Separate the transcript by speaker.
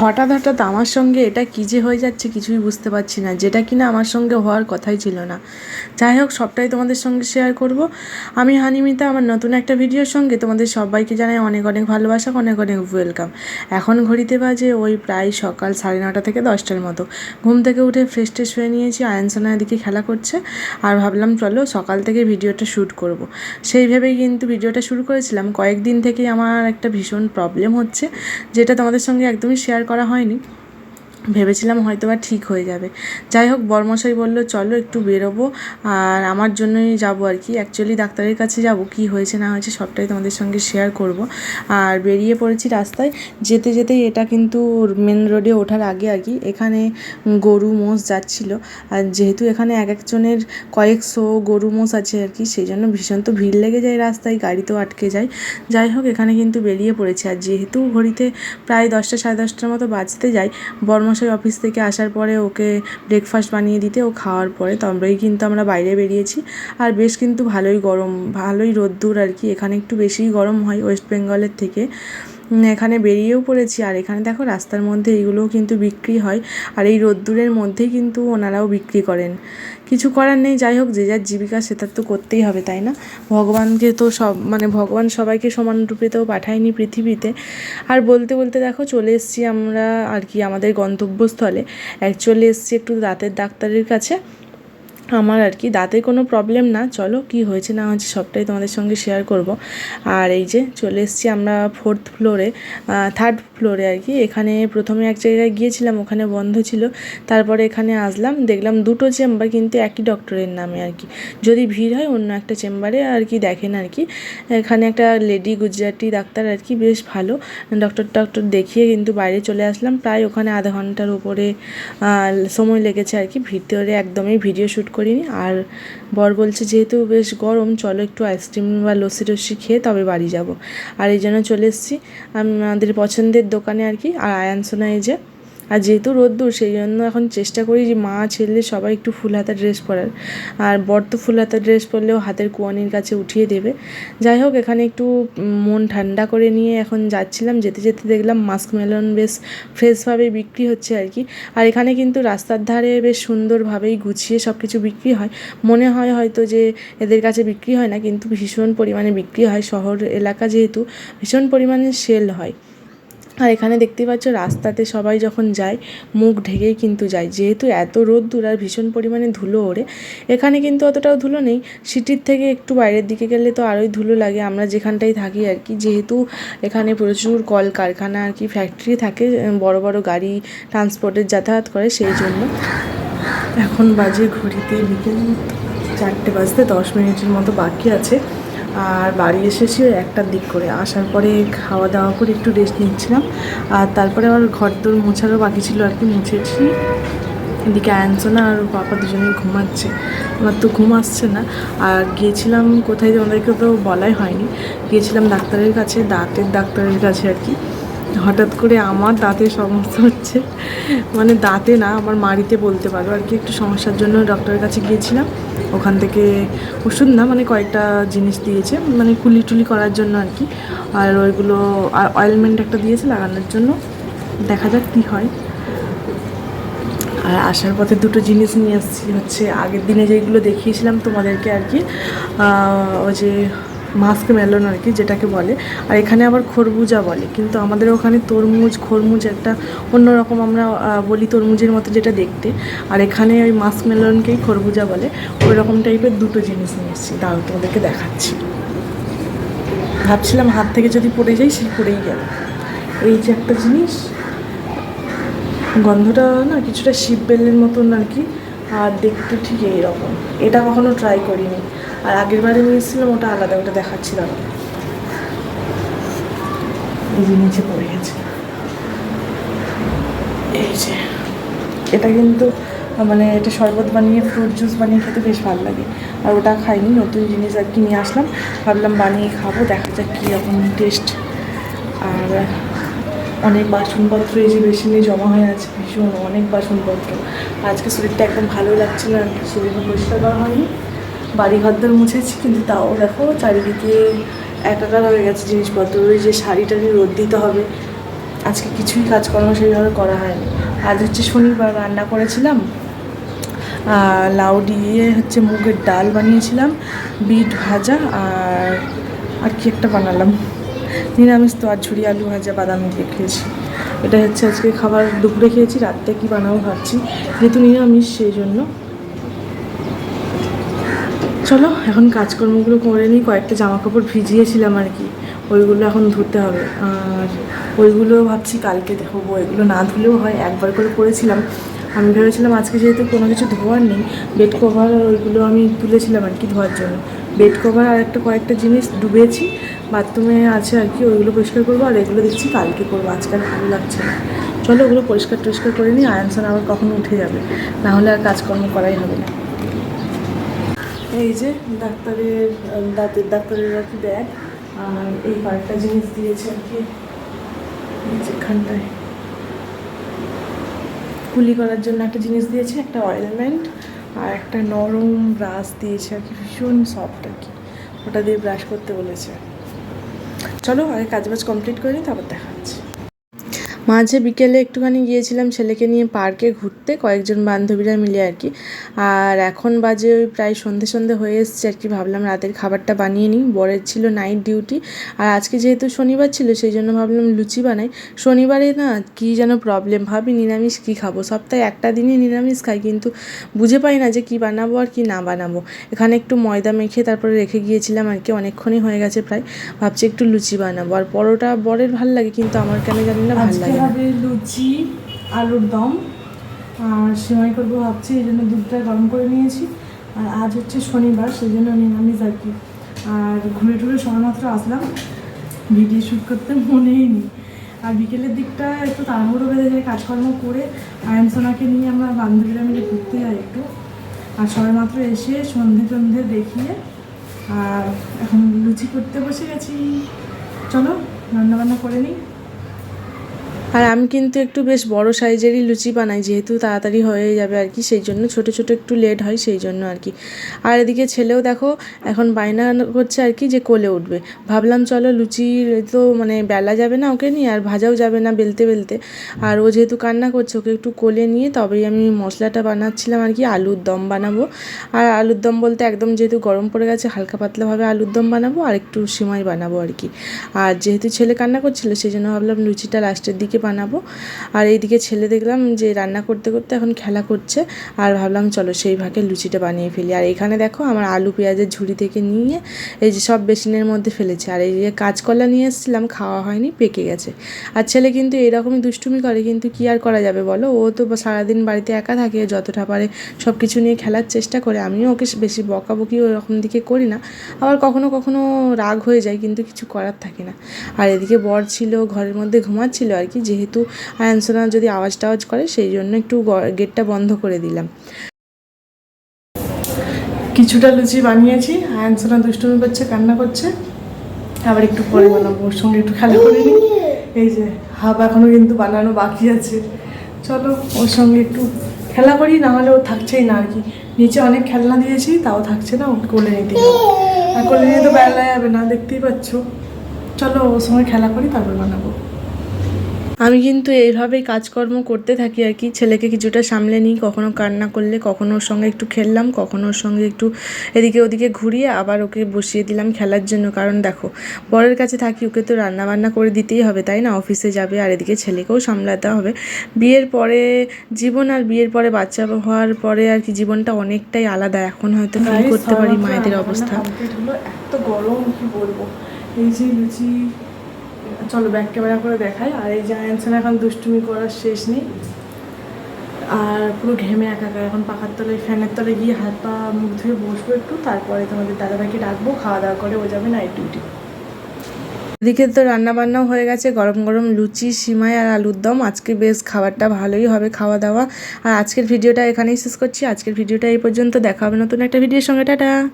Speaker 1: হঠাৎ হঠাৎ আমার সঙ্গে এটা কী যে হয়ে যাচ্ছে কিছুই বুঝতে পারছি না, যেটা কিনা আমার সঙ্গে হওয়ার কথাই ছিল না। যাই হোক, সবটাই তোমাদের সঙ্গে শেয়ার করব। আমি হানিমিতা, আমার নতুন একটা ভিডিওর সঙ্গে তোমাদের সবাইকে জানাই অনেক অনেক ভালোবাসা, অনেক অনেক ওয়েলকাম। এখন ঘড়িতে বাজে ওই প্রায় সকাল 9:30 থেকে 10টার মতো। ঘুম থেকে উঠে ফ্রেশ ট্রেশ হয়ে নিয়েছি, আয়নসোনা এদিকে খেলা করছে, আর ভাবলাম চলো সকাল থেকে ভিডিওটা শ্যুট করব। সেই ভেবেই কিন্তু ভিডিওটা শুরু করেছিলাম। কয়েকদিন থেকেই আমার একটা ভীষণ প্রবলেম হচ্ছে, যেটা তোমাদের সঙ্গে একদমই শেয়ার করা হয়নি। ভেবেছিলাম হয়তো বা ঠিক হয়ে যাবে। যাই হোক, বরমশাই বলল চলো একটু বেরোবো, আর আমার জন্যই যাবো আর কি। অ্যাকচুয়ালি ডাক্তারের কাছে যাব, কি হয়েছে না হয়েছে সবটাই তোমাদের সঙ্গে শেয়ার করব। আর বেরিয়ে পড়েছি রাস্তায়। যেতে যেতেই, এটা কিন্তু মেন রোডে ওঠার আগে আর কি, এখানে গরু মোষ যাচ্ছিল। আর যেহেতু এখানে এক একজনের কয়েকশো গরু মোষ আছে আর কি, সেই জন্য ভীষণ তো ভিড় লেগে যায় রাস্তায়, গাড়িতেও আটকে যায়। যাই হোক, এখানে কিন্তু বেরিয়ে পড়েছি। আর যেহেতু ঘড়িতে প্রায় 10টা 10:30টার মতো বাজতে যায়, বরমশাই অফিস থেকে আসার পরে ওকে ব্রেকফাস্ট বানিয়ে দিতে, ও খাওয়ার পরে তবেই কিন্তু আমরা বাইরে বেরিয়েছি। আর বেশ কিন্তু ভালোই গরম, ভালোই রোদ্দুর আর কি। এখানে একটু বেশিই গরম হয় ওয়েস্ট বেঙ্গলের থেকে। এখানে বেরিয়েও পড়েছি। আর এখানে দেখো রাস্তার মধ্যে এইগুলোও কিন্তু বিক্রি হয়, আর এই রোদ্দুরের মধ্যেই কিন্তু ওনারাও বিক্রি করেন। কিছু করার নেই। যাই হোক, যে যার জীবিকা সে তার তো করতেই হবে, তাই না? ভগবানকে তো ভগবান সবাইকে সমান রূপে তো পাঠায়নি পৃথিবীতে। আর বলতে বলতে দেখো চলে এসেছি আমরা আর কি আমাদের গন্তব্যস্থলে। অ্যাকচুয়ালি এসেছি একটু দাঁতের ডাক্তারের কাছে। আমার আর কি দাঁতের কোনো প্রবলেম না, চলো কি হয়েছে না হয়েছে সবটাই তোমাদের সঙ্গে শেয়ার করব। আর এই যে চলে এসেছি আমরা 4th ফ্লোরে, 3rd ফ্লোরে আর কি। এখানে প্রথমে এক জায়গায় গিয়েছিলাম, ওখানে বন্ধ ছিল। তারপরে এখানে আসলাম, দেখলাম দুটো চেম্বার কিন্তু একই ডক্টরের নামে আর কি। যদি ভিড় হয় অন্য একটা চেম্বারে আর কি দেখেন আর কি। এখানে একটা লেডি গুজরাটি ডাক্তার আর কি, বেশ ভালো। ডক্টর দেখিয়ে কিন্তু বাইরে চলে আসলাম। প্রায় ওখানে আধা ঘন্টার উপরে সময় লেগেছে আর কি। ভিতরে একদমই ভিডিও শ্যুট করিনি। আর বর বলছে যেহেতু বেশ গরম, চলো একটু আইসক্রিম বা লস্যি টস্যি খেয়ে তবে বাড়ি যাব। আর এই জন্য চলে এসেছি আমাদের পছন্দের দোকানে আর কি। আর আয়ানসোনা এই যে, আর যেহেতু রোদ্দুর সেই জন্য এখন চেষ্টা করি যে মা ছেলে সবাই একটু ফুল হাতা ড্রেস পরার। আর বর তো ফুল হাতা ড্রেস পরলেও হাতের কোয়ানির কাছে উঠিয়ে দেবে। যাই হোক, এখানে একটু মন ঠান্ডা করে নিয়ে এখন যাচ্ছিলাম। যেতে যেতে দেখলাম মাস্ক মেলন বেশ ফ্রেশভাবে বিক্রি হচ্ছে আর কি। আর এখানে কিন্তু রাস্তার ধারে বেশ সুন্দরভাবেই গুছিয়ে সব কিছু বিক্রি হয়। মনে হয় হয়তো যে এদের কাছে বিক্রি হয় না, কিন্তু ভীষণ পরিমাণে বিক্রি হয়। শহর এলাকা যেহেতু, ভীষণ পরিমাণে সেল হয়। আর এখানে দেখতেই পাচ্ছ রাস্তাতে সবাই যখন যায় মুখ ঢেকেই কিন্তু যায়, যেহেতু এত রোদ্দুর আর ভীষণ পরিমাণে ধুলো ওড়ে। এখানে কিন্তু অতটাও ধুলো নেই, সিটির থেকে একটু বাইরের দিকে গেলে তো আরোই ধুলো লাগে। আমরা যেখানটায় থাকি আর কি, যেহেতু এখানে প্রচুর কলকারখানা আর কি, ফ্যাক্টরি থাকে, বড় বড় গাড়ি ট্রান্সপোর্টের যাতায়াত করে, সেই জন্য। এখন বাজে ঘড়িতে বিকেল 4টে বাজতে 10 মিনিটের মতো বাকি আছে। আর বাড়ি এসেছি ওই 1টার দিক করে। আসার পরে খাওয়া দাওয়া করে একটু রেস্ট নিচ্ছিলাম। আর তারপরে আমার ঘর দোর মোছারও বাকি ছিল আর কি, মুছেছি। এদিকে আয়নসোনা আর পাপা দুজনেই ঘুমাচ্ছে, আমার তো ঘুম আসছে না। আর গিয়েছিলাম কোথায়, ওদেরকে তো বলাই হয়নি, গিয়েছিলাম ডাক্তারের কাছে, দাঁতের ডাক্তারের কাছে আর কি। হঠাৎ করে আমার দাঁতের সমস্যা হচ্ছে, মানে দাঁতে না, আমার মাড়িতে বলতে পারো আর কি। একটু সমস্যার জন্য ডক্টরের কাছে গিয়েছিলাম। ওখান থেকে ওষুধ না, মানে কয়েকটা জিনিস দিয়েছে, মানে কুলি টুলি করার জন্য আর কি। আর ওইগুলো, আর অয়েলমেন্ট একটা দিয়েছে লাগানোর জন্য। দেখা যাক কী হয়। আর আসার পথে দুটো জিনিস নিয়ে এসেছি, হচ্ছে আগের দিনে যেগুলো দেখিয়েছিলাম তোমাদেরকে আর কি, ওই যে মাস্ক মেলন আর কি যেটাকে বলে। আর এখানে আবার খরবুজা বলে, কিন্তু আমাদের ওখানে খরমুজ একটা অন্যরকম আমরা বলি, তরমুজের মতো যেটা দেখতে। আর এখানে ওই মাস্ক মেলনকেই খরবুজা বলে। ওই রকম টাইপের দুটো জিনিস নিয়ে এসেছি, তাও তোমাদেরকে দেখাচ্ছি। ভাবছিলাম হাত থেকে যদি পড়ে যাই, সেই পড়েই গেল। এই যে একটা জিনিস, গন্ধটা না কিছুটা শিপবেলের মতন আর কি, আর দেখতে ঠিক এইরকম। এটা কখনো ট্রাই করিনি। আর আগের বারে নিয়েছিলাম ওটা আলাদা, ওটা দেখাচ্ছিলাম। এই যে নিচে পড়ে গেছে, এই যে এটা কিন্তু মানে এটা শরবত বানিয়ে, ফ্রুট জুস বানিয়ে খেতে বেশ ভালো লাগে। আর ওটা খাইনি, নতুন জিনিস আর কি নিয়ে আসলাম, ভাবলাম বানিয়ে খাবো, দেখা যাক কীরকম টেস্ট। আর অনেক বাসনপত্র এই যে বেসিনে জমা হয়ে আছে, ভীষণ অনেক বাসনপত্র। আজকে শরীরটা একদম ভালো লাগছিল না, সেদিকে পরিষ্কার করা হয়নি। বাড়ি ঘরদর মুছেছি, কিন্তু তাও দেখো চারিদিকে একাকার হয়ে গেছে জিনিসপত্র। ওই যে শাড়ি টাড়ি রোদ দিতে হবে, আজকে কিছুই কাজকর্ম সেইভাবে করা হয়নি। আজ হচ্ছে শনিবার, রান্না করেছিলাম লাউ দিয়ে হচ্ছে মুগের ডাল বানিয়েছিলাম, বিট ভাজা আর কি একটা বানালাম, নিরামিষ তো, আর ঝুড়ি আলু ভাজা বাদাম দিয়ে খেয়েছি। এটা হচ্ছে আজকে খাবার, দুপুরে খেয়েছি। রাত্রে কি বানাবো ভাবছি, যেহেতু নিরামিষ সেই জন্য। চলো এখন কাজকর্মগুলো করে নিই। কয়েকটা জামা কাপড় ভিজিয়েছিলাম আর কি, ওইগুলো এখন ধুতে হবে। আর ওইগুলো ভাবছি কালকে ধোবো, এগুলো না ধুলেও হয়, একবার করে করেছিলাম। আমি ভেবেছিলাম আজকে যেহেতু কোনো কিছু ধোয়ার নেই, বেড কভার ওইগুলো আমি তুলেছিলাম আর কি ধোয়ার জন্য। বেড কভার আর কয়েকটা জিনিস ডুবেছি, বাথরুমে আছে আর কি, ওইগুলো পরিষ্কার করবো। আর এগুলো দেখছি কালকে করবো, আজকাল ভালো লাগছে না। চলো ওগুলো পরিষ্কার টরিষ্কার করে নিই, আয়নসন আবার কখনো উঠে যাবে, না হলে আর কাজকর্ম করাই হবে না। এই যে ডাক্তারের আর কি ব্যাগ, আর এই কয়েকটা জিনিস দিয়েছে আর কি, যেখানটায় কুলি করার জন্য একটা জিনিস দিয়েছে, একটা অয়েলমেন্ট আর একটা নরম ব্রাশ দিয়েছে আর কি, ভীষণ সফট আর কি, ওটা দিয়ে ব্রাশ করতে বলেছে। চলো আগে কাজবাজ কমপ্লিট করে নিই, তারপর দেখা হচ্ছে। মাঝে বিকেলে একটুখানি গিয়েছিলাম ছেলেকে নিয়ে পার্কে ঘুরতে, কয়েকজন বান্ধবীরা মিলে আর কি। আর এখন বাজে ওই প্রায় সন্ধে হয়ে এসছে আর কি। ভাবলাম রাতের খাবারটা বানিয়ে নিই, বরের ছিল নাইট ডিউটি। আর আজকে যেহেতু শনিবার ছিল সেই জন্য ভাবলাম লুচি বানাই। শনিবারে না কী যেন প্রবলেম, ভাবি নিরামিষ কী খাবো, সপ্তাহে একটা দিনই নিরামিষ খাই, কিন্তু বুঝে পাই না যে কী বানাবো আর কি না বানাবো। এখানে একটু ময়দা মেখে তারপরে রেখে গিয়েছিলাম আর কি, অনেকক্ষণই হয়ে গেছে প্রায়। ভাবছি একটু লুচি বানাবো। আর পরোটা বরের ভাল লাগে, কিন্তু আমার কেন জানি না ভাল লাগে। হবে লুচি, আলুর দম আর সেমাই করবো ভাবছি, এই জন্য দুধটা গরম করে নিয়েছি। আর আজ হচ্ছে শনিবার, সেই জন্য নিরামিষ আর কি। আর ঘুরে টুরে সবেমাত্র আসলাম, ভিডিও শ্যুট করতে মনেই নেই। আর বিকেলের দিকটা একটু তাড়াহুড়ো বেঁধে যায়, কাজকর্ম করে আয়নসোনাকে নিয়ে আমরা বান্ধবীরা মিলে ঘুরতে যাই একটু। আর সবেমাত্র এসে সন্ধে দেখিয়ে আর এখন লুচি করতে বসে গেছি। চলো রান্নাবান্না করে নিই। আর আমি কিন্তু একটু বেশ বড় সাইজেরই লুচি বানাই, যেহেতু তাড়াতাড়ি হয়ে যাবে আর কি, সেই জন্য ছোট ছোট একটু লেট হয় সেই জন্য আর কি। আর এদিকে ছেলেও দেখো এখন বায়না করছে আর কি যে কোলে উঠবে। ভাবলাম চলো লুচির তো মানে বেলা যাবে না ওকে নিয়ে, আর ভাজাও যাবে না বেলতে বেলতে। আর ও যেহেতু কান্না করছে, ওকে একটু কোলে নিয়ে তবেই আমি মশলাটা বানাচ্ছিলাম আর কি, আলুর দম বানাবো। আর আলুর দম বলতে একদম যেহেতু গরম পড়ে গেছে, হালকা পাতলাভাবে আলুর দম বানাবো আর একটু সিমাই বানাবো আর কি। আর যেহেতু ছেলে কান্না করছিলো সেই জন্য ভাবলাম লুচিটা লাস্টের দিকে বানাবো। আর এইদিকে ছেলে দেখলাম যে রান্না করতে করতে এখন খেলা করছে, আর ভাবলাম চলো সেই ভাগে লুচিটা বানিয়ে ফেলি। আর এখানে দেখো আমার আলু পেঁয়াজের ঝুড়ি থেকে নিয়ে এই যে সব বেসিনের মধ্যে ফেলেছে। আর এই যে কাঁচকলা নিয়ে এসেছিলাম, খাওয়া হয়নি, পেকে গেছে। আর ছেলে কিন্তু এরকমই দুষ্টুমি করে, কিন্তু কি আর করা যাবে বলো, ও তো সারাদিন বাড়িতে একা থাকে, যতটা পারে সব কিছু নিয়ে খেলার চেষ্টা করে। আমিও ওকে বেশি বকাবকি ওরকম দিকে করি না, আবার কখনো কখনো রাগ হয়ে যায়, কিন্তু কিছু করার থাকে না। আর এদিকে বর ছিল ঘরের মধ্যে ঘুমাচ্ছিল আর কি, যেহেতু আয়নসোনা যদি আওয়াজ টাওয়াজ করে সেই জন্য একটু গেটটা বন্ধ করে দিলাম। কিছুটা লুচি বানিয়েছি, আয়নসোনা দুষ্টুমি করছে, কান্না করছে। আবার একটু পরে বানাবো, ওর সঙ্গে একটু খেলা করে নিই। এই যে হাফ এখনও কিন্তু বানানো বাকি আছে, চলো ওর সঙ্গে একটু খেলা করি, না হলে ও থাকছেই না আর কি। নিচে অনেক খেলনা দিয়েছি তাও থাকছে না, ওকে কোলে নিতে হবে। আর কোলে নিয়ে তো বেলা যাবে না, দেখতেই পাচ্ছ। চলো ওর সঙ্গে খেলা করি, তারপর বানাবো। আমি কিন্তু এইভাবেই কাজকর্ম করতে থাকি আর কি, ছেলেকে কিছুটা সামলে নিই, কখনো কান্না করলে কখনো ওর সঙ্গে একটু খেললাম, কখনো ওর সঙ্গে একটু এদিকে ওদিকে ঘুরিয়ে আবার ওকে বসিয়ে দিলাম খেলার জন্য। কারণ দেখো বরের কাছে থাকি, ওকে তো রান্না বান্না করে দিতেই হবে তাই না, অফিসে যাবে, আর এদিকে ছেলেকেও সামলাতে হবে। বিয়ের পরে জীবন আর বিয়ের পরে বাচ্চা হওয়ার পরে আর কি জীবনটা অনেকটাই আলাদা। এখন হয়তো ফিল করতে পারি মায়েদের অবস্থা। এত গরম কি বলবো। এই যে লুচি, চলো ব্যাক ক্যামেরা করে দেখাই। আর এই যে আয়নসোনা এখন দুষ্টুমি করার শেষ নেই, আর পুরো ঘেমে একাকার। এখন পাখার তলায় ফ্যানের তলায় গিয়ে হাত পা মুখ ধুয়ে বসবো একটু, তারপরে তোমাদের দাদাভাইকে ডাকবো, খাওয়া দাওয়া করে ও যাবে নাইট ডিউটি। এদিকে তো রান্না বান্নাও হয়ে গেছে, গরম গরম লুচি, সিমাই আর আলুর দম। আজকে বেশ খাবারটা ভালোই হবে খাওয়া দাওয়া। আর আজকের ভিডিওটা এখানেই শেষ করছি। আজকের ভিডিওটা এই পর্যন্ত, দেখা হবে নতুন একটা ভিডিওর সঙ্গে, টাটা।